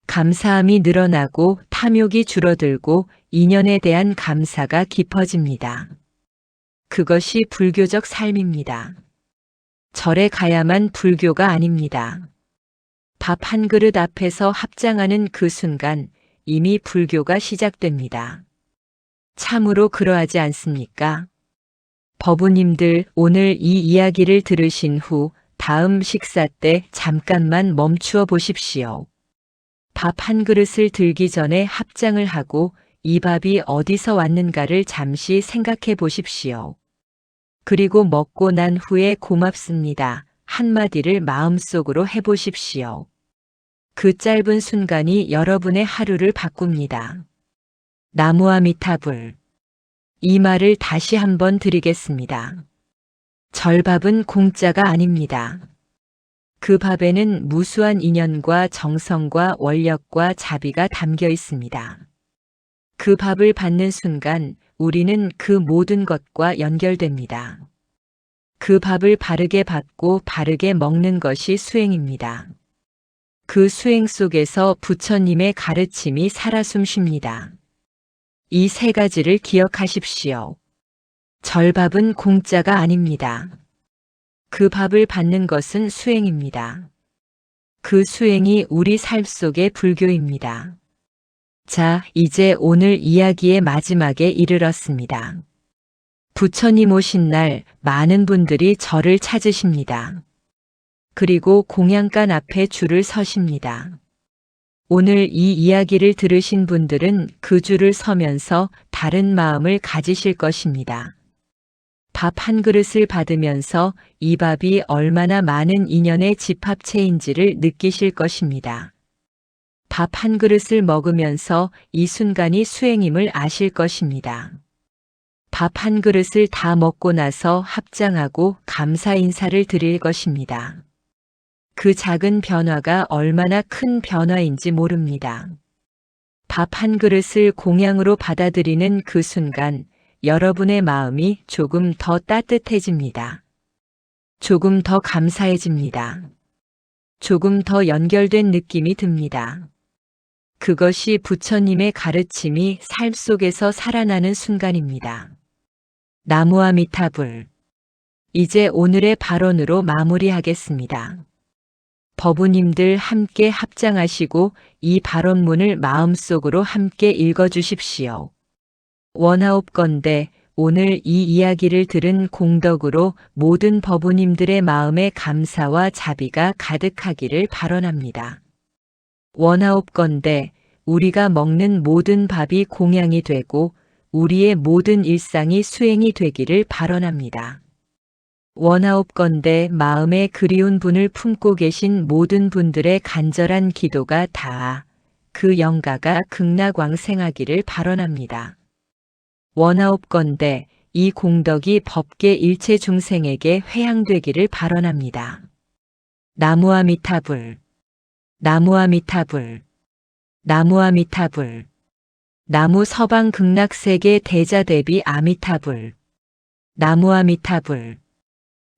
감사함이 늘어나고 탐욕이 줄어들고 인연에 대한 감사가 깊어집니다. 그것이 불교적 삶입니다. 절에 가야만 불교가 아닙니다. 밥 한 그릇 앞에서 합장하는 그 순간 이미 불교가 시작됩니다. 참으로 그러하지 않습니까? 법우님들, 오늘 이 이야기를 들으신 후 다음 식사 때 잠깐만 멈추어 보십시오. 밥 한 그릇을 들기 전에 합장을 하고 이 밥이 어디서 왔는가를 잠시 생각해 보십시오. 그리고 먹고 난 후에 고맙습니다 한마디를 마음속으로 해보십시오. 그 짧은 순간이 여러분의 하루를 바꿉니다. 나무아미타불. 이 말을 다시 한번 드리겠습니다. 절밥은 공짜가 아닙니다. 그 밥에는 무수한 인연과 정성과 원력과 자비가 담겨 있습니다. 그 밥을 받는 순간 우리는 그 모든 것과 연결됩니다. 그 밥을 바르게 받고 바르게 먹는 것이 수행입니다. 그 수행 속에서 부처님의 가르침이 살아 숨쉽니다. 이 세 가지를 기억하십시오. 절밥은 공짜가 아닙니다. 그 밥을 받는 것은 수행입니다. 그 수행이 우리 삶 속의 불교입니다. 자, 이제 오늘 이야기의 마지막에 이르렀습니다. 부처님 오신 날 많은 분들이 절을 찾으십니다. 그리고 공양간 앞에 줄을 서십니다. 오늘 이 이야기를 들으신 분들은 그 줄을 서면서 다른 마음을 가지실 것입니다. 밥 한 그릇을 받으면서 이 밥이 얼마나 많은 인연의 집합체인지를 느끼실 것입니다. 밥 한 그릇을 먹으면서 이 순간이 수행임을 아실 것입니다. 밥 한 그릇을 다 먹고 나서 합장하고 감사 인사를 드릴 것입니다. 그 작은 변화가 얼마나 큰 변화인지 모릅니다. 밥 한 그릇을 공양으로 받아들이는 그 순간 여러분의 마음이 조금 더 따뜻해집니다. 조금 더 감사해집니다. 조금 더 연결된 느낌이 듭니다. 그것이 부처님의 가르침이 삶 속에서 살아나는 순간입니다. 나무아미타불. 이제 오늘의 발언으로 마무리하겠습니다. 법우님들 함께 합장하시고 이 발언문을 마음속으로 함께 읽어주십시오. 원하옵건대 오늘 이 이야기를 들은 공덕으로 모든 법우님들의 마음에 감사와 자비가 가득하기를 발언합니다. 원하옵건대 우리가 먹는 모든 밥이 공양이 되고 우리의 모든 일상이 수행이 되기를 발언합니다. 원하옵건대 마음에 그리운 분을 품고 계신 모든 분들의 간절한 기도가 닿아 그 영가가 극락왕생하기를 발언합니다. 원하옵건대 이 공덕이 법계 일체 중생에게 회향되기를 발언합니다. 나무아미타불. 나무아미타불. 나무아미타불. 나무 서방 극락세계 대자대비 아미타불. 나무아미타불.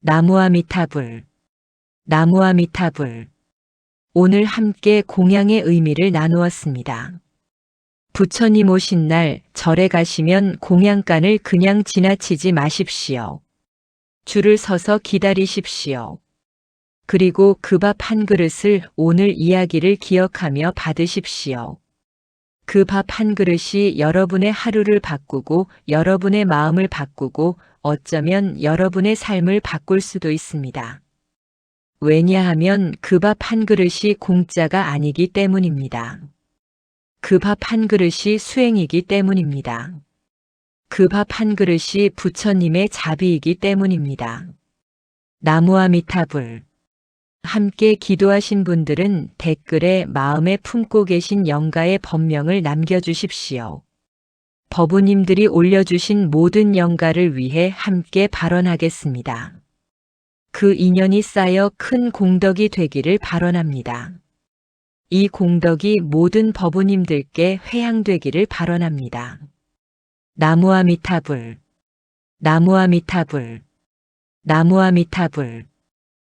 나무아미타불. 나무아미타불. 오늘 함께 공양의 의미를 나누었습니다. 부처님 오신 날 절에 가시면 공양간을 그냥 지나치지 마십시오. 줄을 서서 기다리십시오. 그리고 그 밥 한 그릇을 오늘 이야기를 기억하며 받으십시오. 그 밥 한 그릇이 여러분의 하루를 바꾸고 여러분의 마음을 바꾸고 어쩌면 여러분의 삶을 바꿀 수도 있습니다. 왜냐하면 그 밥 한 그릇이 공짜가 아니기 때문입니다. 그 밥 한 그릇이 수행이기 때문입니다. 그 밥 한 그릇이 부처님의 자비이기 때문입니다. 나무아미타불. 함께 기도하신 분들은 댓글에 마음에 품고 계신 영가의 법명을 남겨주십시오. 법우님들이 올려주신 모든 영가를 위해 함께 발언하겠습니다. 그 인연이 쌓여 큰 공덕이 되기를 발언합니다. 이 공덕이 모든 법우님들께 회양되기를 발언합니다. 나무아미타불. 나무아미타불. 나무아미타불.